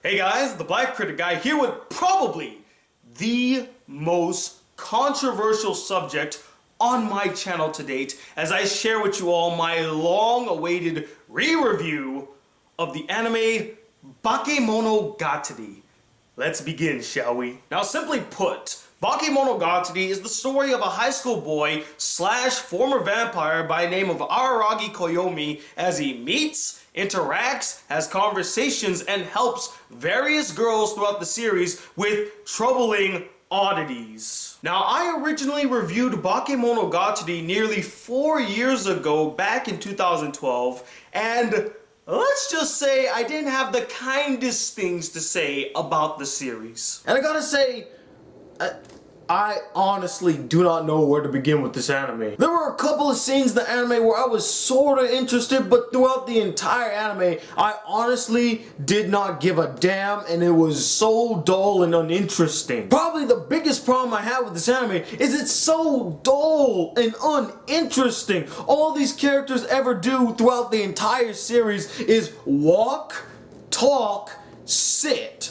Hey guys, the Black Critic Guy here with probably the most controversial subject on my channel to date as I share with you all my long-awaited re-review of the anime Bakemonogatari. Let's begin, shall we? Now, simply put, Bakemonogatari is the story of a high school boy slash former vampire by the name of Araragi Koyomi as he meets, interacts, has conversations, and helps various girls throughout the series with troubling oddities. Now, I originally reviewed Bakemonogatari nearly 4 years ago, back in 2012, and let's just say I didn't have the kindest things to say about the series. And I gotta say, I honestly do not know where to begin with this anime. There were a couple of scenes in the anime where I was sorta interested, but throughout the entire anime, I honestly did not give a damn, and it was so dull and uninteresting. Probably the biggest problem I have with this anime is it's so dull and uninteresting. All these characters ever do throughout the entire series is walk, talk, sit.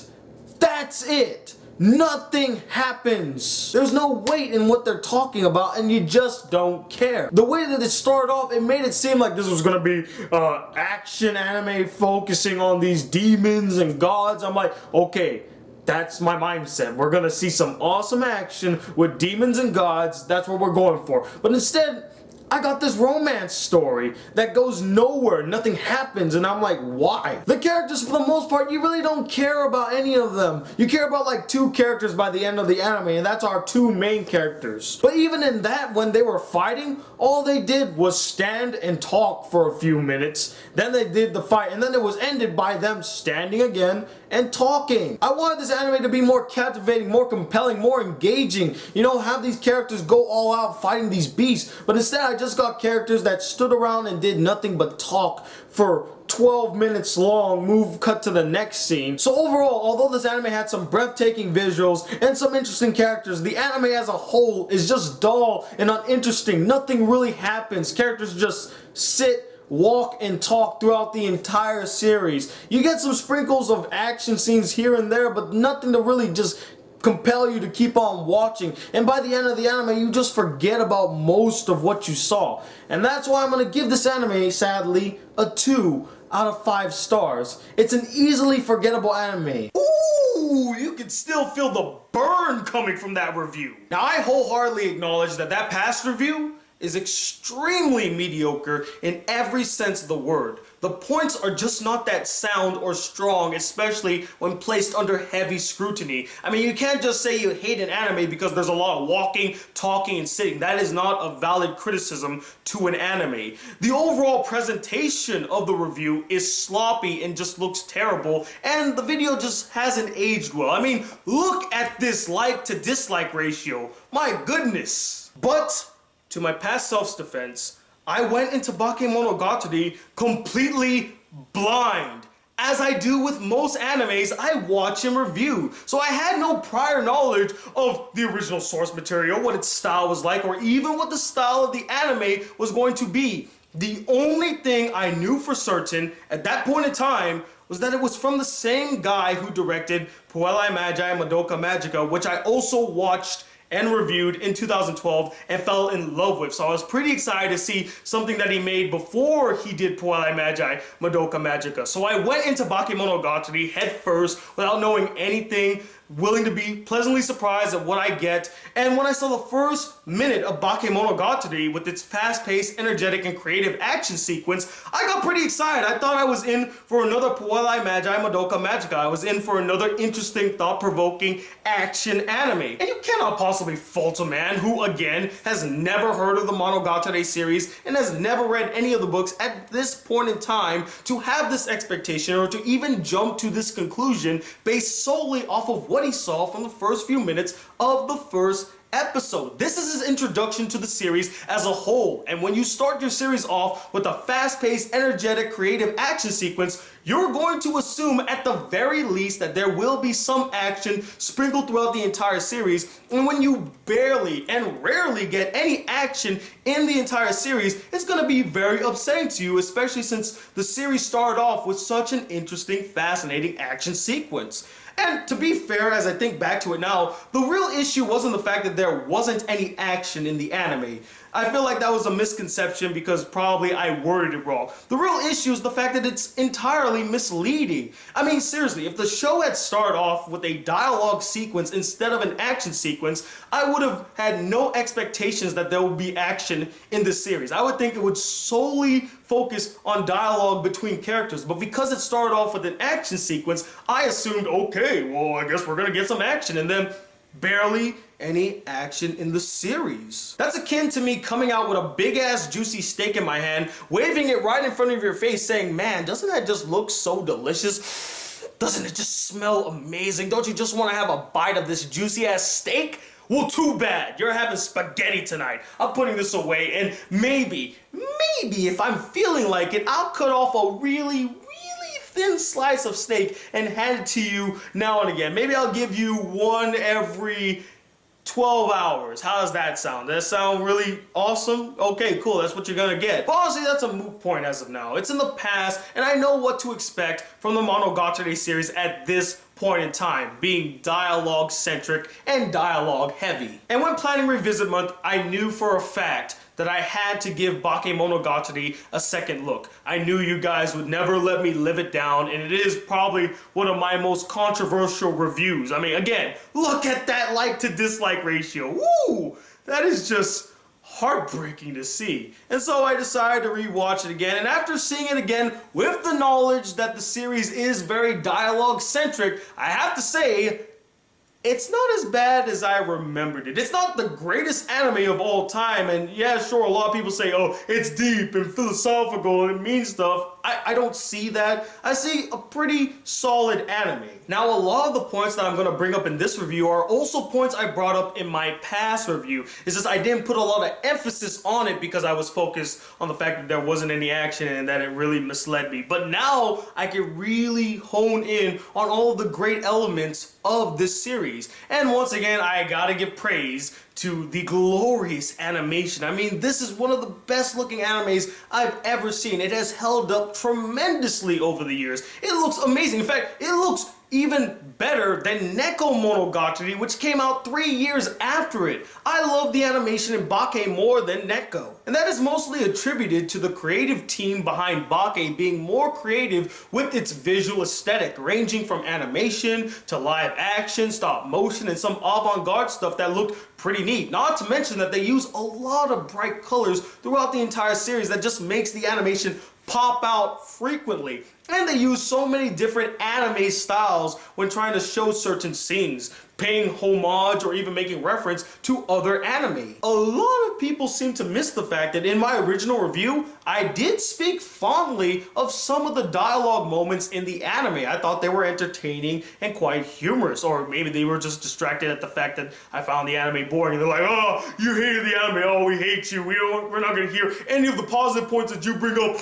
That's it. Nothing happens. There's no weight in what they're talking about, and you just don't care. The way that it started off, it made it seem like this was gonna be action anime focusing on these demons and gods. I'm like, okay, that's my mindset. We're gonna see some awesome action with demons and gods. That's what we're going for. But instead, I got this romance story that goes nowhere, nothing happens, and I'm like, why? The characters, for the most part, you really don't care about any of them. You care about like 2 characters by the end of the anime, and that's our 2 main characters. But even in that, when they were fighting, all they did was stand and talk for a few minutes, then they did the fight, and then it was ended by them standing again and talking. I wanted this anime to be more captivating, more compelling, more engaging, you know, have these characters go all out fighting these beasts, but instead I just got characters that stood around and did nothing but talk for 12 minutes long, cut to the next scene. So overall, although this anime had some breathtaking visuals and some interesting characters, the anime as a whole is just dull and uninteresting. Nothing really happens. Characters just sit, walk, and talk throughout the entire series. You get some sprinkles of action scenes here and there, but nothing to really just compel you to keep on watching, and by the end of the anime you just forget about most of what you saw. And that's why I'm gonna give this anime, sadly, a 2 out of 5 stars. It's an easily forgettable anime. Ooh, you can still feel the burn coming from that review. Now, I wholeheartedly acknowledge that past review is extremely mediocre in every sense of the word. The points are just not that sound or strong, especially when placed under heavy scrutiny. I mean, you can't just say you hate an anime because there's a lot of walking, talking, and sitting. That is not a valid criticism to an anime. The overall presentation of the review is sloppy and just looks terrible, and the video just hasn't aged well. I mean, look at this like to dislike ratio. My goodness. But to my past self's defense, I went into Bakemonogatari completely blind. As I do with most animes I watch and review. So I had no prior knowledge of the original source material, what its style was like, or even what the style of the anime was going to be. The only thing I knew for certain at that point in time was that it was from the same guy who directed Puella Magi Madoka Magica, which I also watched and reviewed in 2012 and fell in love with. So I was pretty excited to see something that he made before he did Puella Magi Madoka Magica. So I went into Bakemonogatari head first without knowing anything, willing to be pleasantly surprised at what I get. And when I saw the first minute of Bakemonogatari with its fast-paced, energetic, and creative action sequence, I got pretty excited. I thought I was in for another Puella Magi Madoka Magica. I was in for another interesting, thought-provoking action anime. And you cannot possibly fault a man who, again, has never heard of the Monogatari series and has never read any of the books at this point in time to have this expectation or to even jump to this conclusion based solely off of what he saw from the first few minutes of the first episode. This is his introduction to the series as a whole, and when you start your series off with a fast-paced, energetic, creative action sequence, you're going to assume at the very least that there will be some action sprinkled throughout the entire series, and when you barely and rarely get any action in the entire series, it's going to be very upsetting to you, especially since the series started off with such an interesting, fascinating action sequence. And to be fair, as I think back to it now, the real issue wasn't the fact that there wasn't any action in the anime. I feel like that was a misconception because probably I worded it wrong. The real issue is the fact that it's entirely misleading. I mean, seriously, if the show had started off with a dialogue sequence instead of an action sequence, I would have had no expectations that there would be action in this series. I would think it would solely focus on dialogue between characters, but because it started off with an action sequence, I assumed, okay, well, I guess we're gonna get some action, and then barely any action in the series. That's akin to me coming out with a big ass juicy steak in my hand, waving it right in front of your face saying, man, doesn't that just look so delicious? Doesn't it just smell amazing? Don't you just want to have a bite of this juicy ass steak? Well, too bad, you're having spaghetti tonight. I'm putting this away, and maybe if I'm feeling like it, I'll cut off a really thin slice of steak and hand it to you now and again. Maybe I'll give you one every 12 hours. How does that sound? Does that sound really awesome? Okay, cool, that's what you're gonna get. But honestly, that's a moot point as of now. It's in the past, and I know what to expect from the Monogatari series at this point in time, being dialogue centric and dialogue heavy. And when planning Revisit Month, I knew for a fact that I had to give Bakemonogatari a second look. I knew you guys would never let me live it down, and it is probably one of my most controversial reviews. I mean, again, look at that like to dislike ratio. Woo! That is just heartbreaking to see. And so I decided to rewatch it again, and after seeing it again with the knowledge that the series is very dialogue centric, I have to say, it's not as bad as I remembered it. It's not the greatest anime of all time, and yeah, sure, a lot of people say, oh, it's deep and philosophical and it means stuff. I don't see that. I see a pretty solid anime. Now, a lot of the points that I'm going to bring up in this review are also points I brought up in my past review. It's just I didn't put a lot of emphasis on it because I was focused on the fact that there wasn't any action and that it really misled me. But now I can really hone in on all of the great elements of this series. And once again, I gotta give praise to the glorious animation. I mean, this is one of the best looking animes I've ever seen. It has held up tremendously over the years. It looks amazing. In fact, it looks even better than Bakemonogatari, which came out 3 years after it. I love the animation in Bake more than Neko. And that is mostly attributed to the creative team behind Bake being more creative with its visual aesthetic, ranging from animation to live action, stop motion, and some avant-garde stuff that looked pretty neat. Not to mention that they use a lot of bright colors throughout the entire series that just makes the animation pop out frequently. And they use so many different anime styles when trying to show certain scenes, paying homage or even making reference to other anime. A lot of people seem to miss the fact that in my original review, I did speak fondly of some of the dialogue moments in the anime. I thought they were entertaining and quite humorous, or maybe they were just distracted at the fact that I found the anime boring and they're like, oh, you hated the anime, oh, we hate you, we're not gonna hear any of the positive points that you bring up.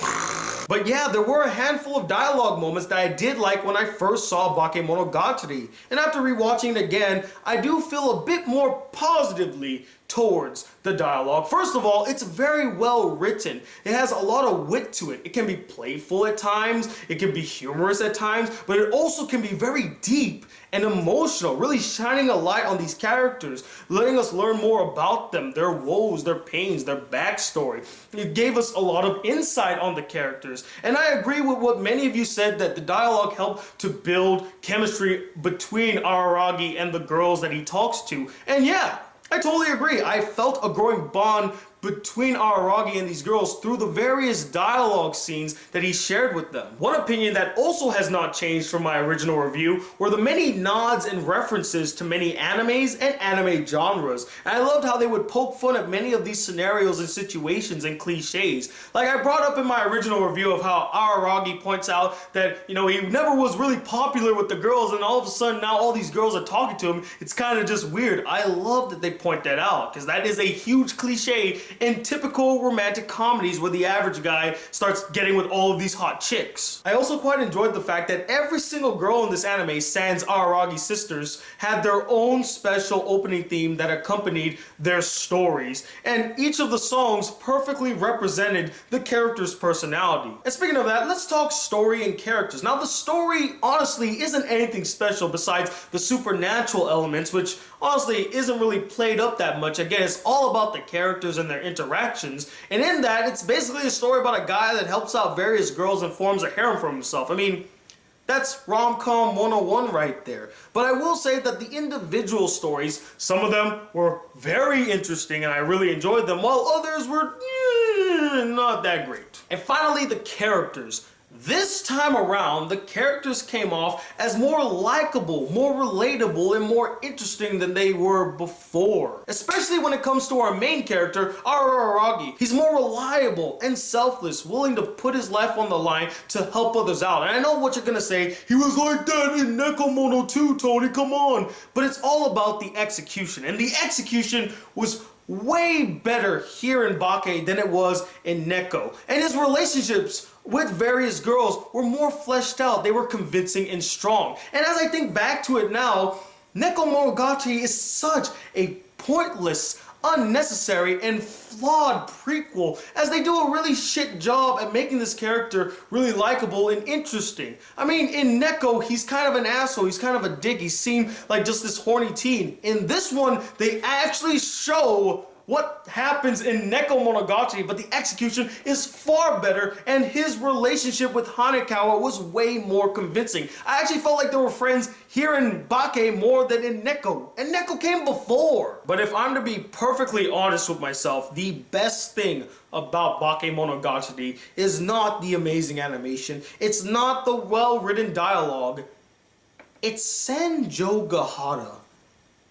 But yeah, there were a handful of dialogue moments that I did like when I first saw Bakemonogatari. And after rewatching it again, I do feel a bit more positively towards the dialogue. First of all, it's very well written. It has a lot of wit to it. It can be playful at times, it can be humorous at times, but it also can be very deep and emotional, really shining a light on these characters, letting us learn more about them, their woes, their pains, their backstory. It gave us a lot of insight on the characters. And I agree with what many of you said, that the dialogue helped to build chemistry between Araragi and the girls that he talks to. And yeah, I totally agree. I felt a growing bond between Araragi and these girls through the various dialogue scenes that he shared with them. One opinion that also has not changed from my original review were the many nods and references to many animes and anime genres. And I loved how they would poke fun at many of these scenarios and situations and cliches. Like I brought up in my original review of how Araragi points out that, you know, he never was really popular with the girls, and all of a sudden now all these girls are talking to him. It's kind of just weird. I love that they point that out, because that is a huge cliche in typical romantic comedies where the average guy starts getting with all of these hot chicks. I also quite enjoyed the fact that every single girl in this anime, sans Araragi's sisters, had their own special opening theme that accompanied their stories, and each of the songs perfectly represented the character's personality. And speaking of that, let's talk story and characters. Now the story honestly isn't anything special besides the supernatural elements, which honestly isn't really played up that much. Again, it's all about the characters and their interactions, and in that it's basically a story about a guy that helps out various girls and forms a harem for himself. I mean, that's rom-com 101 right there. But I will say that the individual stories, some of them were very interesting and I really enjoyed them, while others were not that great. And finally, the characters. This time around, the characters came off as more likable, more relatable, and more interesting than they were before. Especially when it comes to our main character, Araragi. He's more reliable and selfless, willing to put his life on the line to help others out. And I know what you're gonna say, he was like that in Nekomono too, Tony, come on. But it's all about the execution, and the execution was way better here in Bake than it was in Neko. And his relationships with various girls were more fleshed out. They were convincing and strong. And as I think back to it now, Bakemonogatari is such a pointless, unnecessary, and flawed prequel, as they do a really shit job at making this character really likable and interesting. I mean, in Neko, he's kind of an asshole, he's kind of a dick, he seemed like just this horny teen. In this one, they actually show what happens in Bakemonogatari, but the execution is far better, and his relationship with Hanekawa was way more convincing. I actually felt like they were friends here in Bake more than in Neko, and Neko came before. But if I'm to be perfectly honest with myself, the best thing about Bakemonogatari is not the amazing animation, it's not the well-written dialogue, it's Senjo Gahara.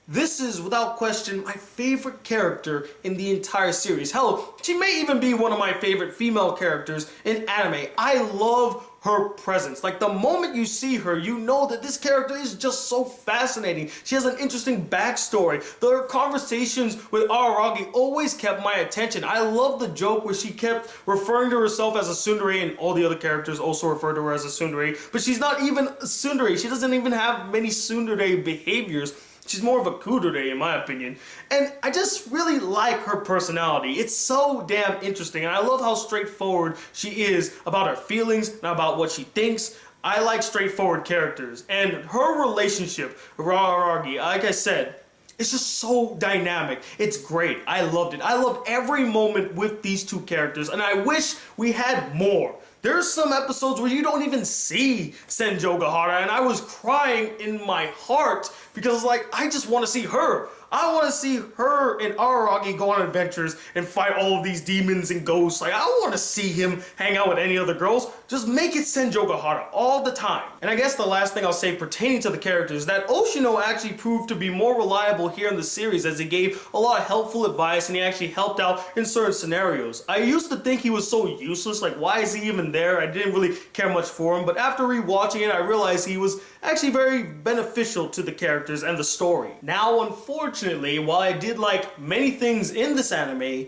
This is, without question, my favorite character in the entire series. Hell, she may even be one of my favorite female characters in anime. I love her presence. Like, the moment you see her, you know that this character is just so fascinating. She has an interesting backstory. Her conversations with Araragi always kept my attention. I love the joke where she kept referring to herself as a tsundere, and all the other characters also refer to her as a tsundere, but she's not even a tsundere. She doesn't even have many tsundere behaviors. She's more of a kudere in my opinion. And I just really like her personality. It's so damn interesting, and I love how straightforward she is about her feelings and about what she thinks. I like straightforward characters, and her relationship with Araragi, like I said, it's just so dynamic. It's great. I loved it. I loved every moment with these two characters, and I wish we had more. There's some episodes where you don't even see Senjo Gahara, and I was crying in my heart because, like, I just want to see her. I want to see her and Araragi go on adventures and fight all of these demons and ghosts. Like, I don't want to see him hang out with any other girls. Just make it Senjo Gahara all the time. And I guess the last thing I'll say pertaining to the characters is that Oshino actually proved to be more reliable here in the series, as he gave a lot of helpful advice and he actually helped out in certain scenarios. I used to think he was so useless, like why is he even there? I didn't really care much for him, but after rewatching it, I realized he was actually very beneficial to the characters and the story. Now, unfortunately, while I did like many things in this anime,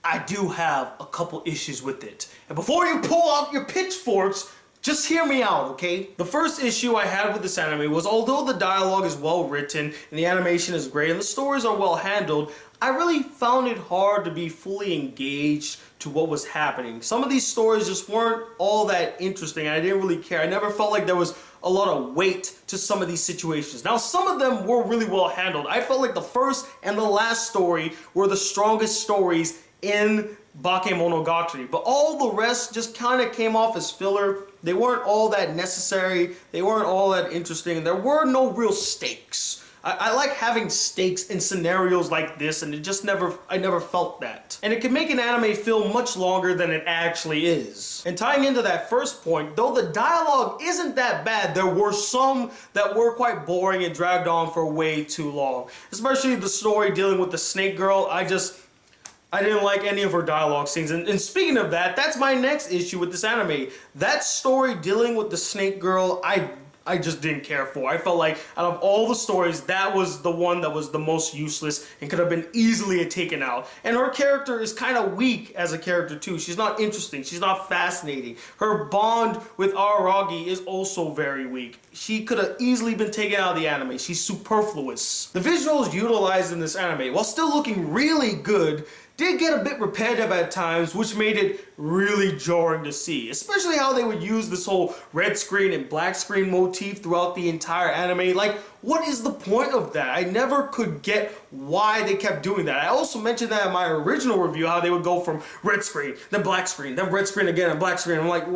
I do have a couple issues with it. And before you pull out your pitchforks, just hear me out, okay? The first issue I had with this anime was, although the dialogue is well written and the animation is great and the stories are well handled, I really found it hard to be fully engaged to what was happening. Some of these stories just weren't all that interesting. I didn't really care. I never felt like there was a lot of weight to some of these situations. Now, some of them were really well handled. I felt like the first and the last story were the strongest stories in Bakemonogatari, but all the rest just kind of came off as filler. They weren't all that necessary. They weren't all that interesting. There were no real stakes. I like having stakes in scenarios like this, and I never felt that. And it can make an anime feel much longer than it actually is. And tying into that first point, though the dialogue isn't that bad, there were some that were quite boring and dragged on for way too long. Especially the story dealing with the snake girl. I didn't like any of her dialogue scenes. And speaking of that, that's my next issue with this anime. That story dealing with the snake girl, I just didn't care for. I felt like out of all the stories, that was the one that was the most useless and could have been easily taken out. And her character is kind of weak as a character too. She's not interesting. She's not fascinating. Her bond with Araragi is also very weak. She could have easily been taken out of the anime. She's superfluous. The visuals utilized in this anime, while still looking really good, did get a bit repetitive at times, which made it really jarring to see. Especially how they would use this whole red screen and black screen motif throughout the entire anime. Like, what is the point of that? I never could get why they kept doing that. I also mentioned that in my original review, how they would go from red screen, then black screen, then red screen again, and black screen. I'm like,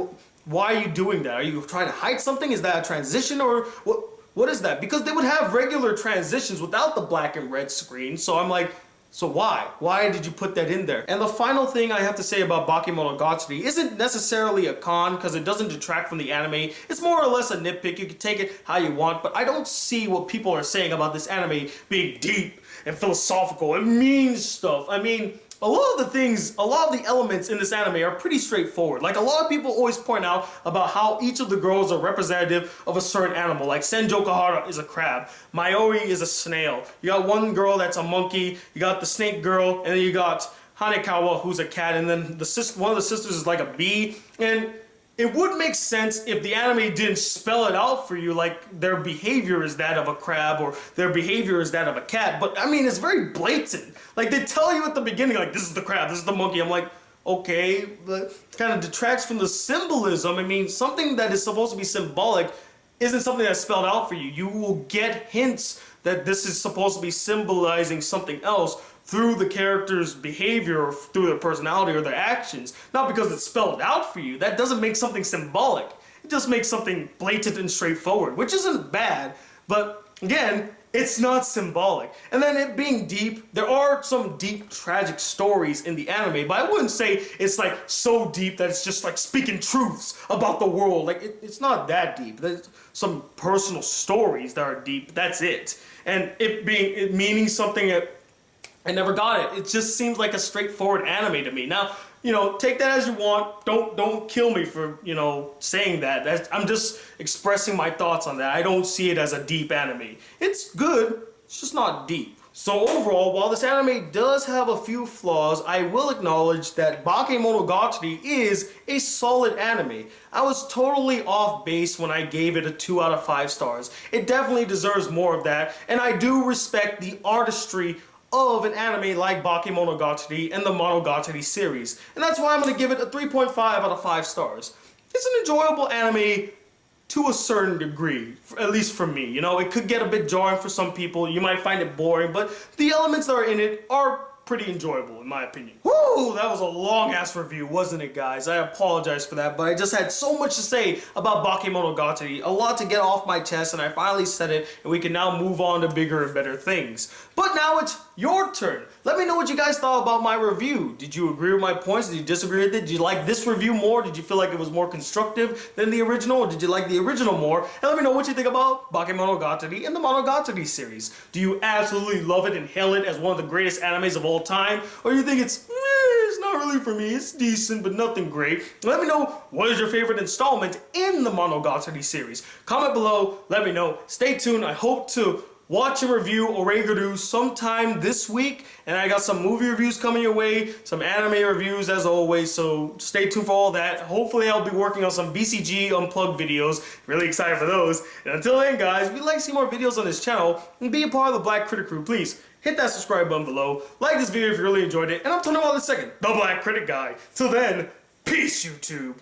why are you doing that? Are you trying to hide something? Is that a transition, or what is that? Because they would have regular transitions without the black and red screen, so I'm like, so why? Why did you put that in there? And the final thing I have to say about Bakemonogatari isn't necessarily a con, because it doesn't detract from the anime. It's more or less a nitpick. You can take it how you want, but I don't see what people are saying about this anime being deep and philosophical and means stuff. I mean, a lot of the elements in this anime are pretty straightforward. Like, a lot of people always point out about how each of the girls are representative of a certain animal. Like, Senjo Kahara is a crab, Mayoi is a snail, you got one girl that's a monkey, you got the snake girl, and then you got Hanekawa, who's a cat, and then one of the sisters is like a bee. And it would make sense if the anime didn't spell it out for you, like their behavior is that of a crab or their behavior is that of a cat. But I mean, it's very blatant. Like, they tell you at the beginning, like, this is the crab, this is the monkey. I'm like, okay, but it kind of detracts from the symbolism. I mean, something that is supposed to be symbolic isn't something that's spelled out for you. You will get hints that this is supposed to be symbolizing something else through the character's behavior or through their personality or their actions. Not because it's spelled out for you. That doesn't make something symbolic. It just makes something blatant and straightforward, which isn't bad, but again, it's not symbolic. And then it being deep, there are some deep, tragic stories in the anime, but I wouldn't say it's like so deep that it's just like speaking truths about the world. Like, it's not that deep. There's some personal stories that are deep, that's it. And it meaning something that I never got it. It just seems like a straightforward anime to me. Now, you know, take that as you want. Don't kill me for, you know, saying that. I'm just expressing my thoughts on that. I don't see it as a deep anime. It's good, it's just not deep. So overall, while this anime does have a few flaws, I will acknowledge that Bakemonogatari is a solid anime. I was totally off base when I gave it a 2 out of 5 stars. It definitely deserves more of that, and I do respect the artistry of an anime like Bakemonogatari and the Monogatari series. And that's why I'm going to give it a 3.5 out of 5 stars. It's an enjoyable anime to a certain degree, at least for me. You know, it could get a bit jarring for some people. You might find it boring, but the elements that are in it are pretty enjoyable, in my opinion. Woo! That was a long-ass review, wasn't it, guys? I apologize for that, but I just had so much to say about Bakemonogatari, a lot to get off my chest, and I finally said it, and we can now move on to bigger and better things. But now it's your turn. Let me know what you guys thought about my review. Did you agree with my points? Did you disagree with it? Did you like this review more? Did you feel like it was more constructive than the original? Or did you like the original more? And let me know what you think about Bakemonogatari and the Monogatari series. Do you absolutely love it and hail it as one of the greatest animes of all time? Or you think it's not really for me, it's decent but nothing great? Let me know what is your favorite installment in the Monogatari series. Comment below, let me know. Stay tuned, I hope to watch and review Oreguru sometime this week, and I got some movie reviews coming your way, some anime reviews as always, so stay tuned for all that. Hopefully I'll be working on some BCG Unplugged videos, really excited for those. And until then, guys, if you'd like to see more videos on this channel and be a part of the Black Critic crew, please hit that subscribe button below, like this video if you really enjoyed it, and I'm Tony Wall II, the Black Critic Guy. Till then, peace YouTube!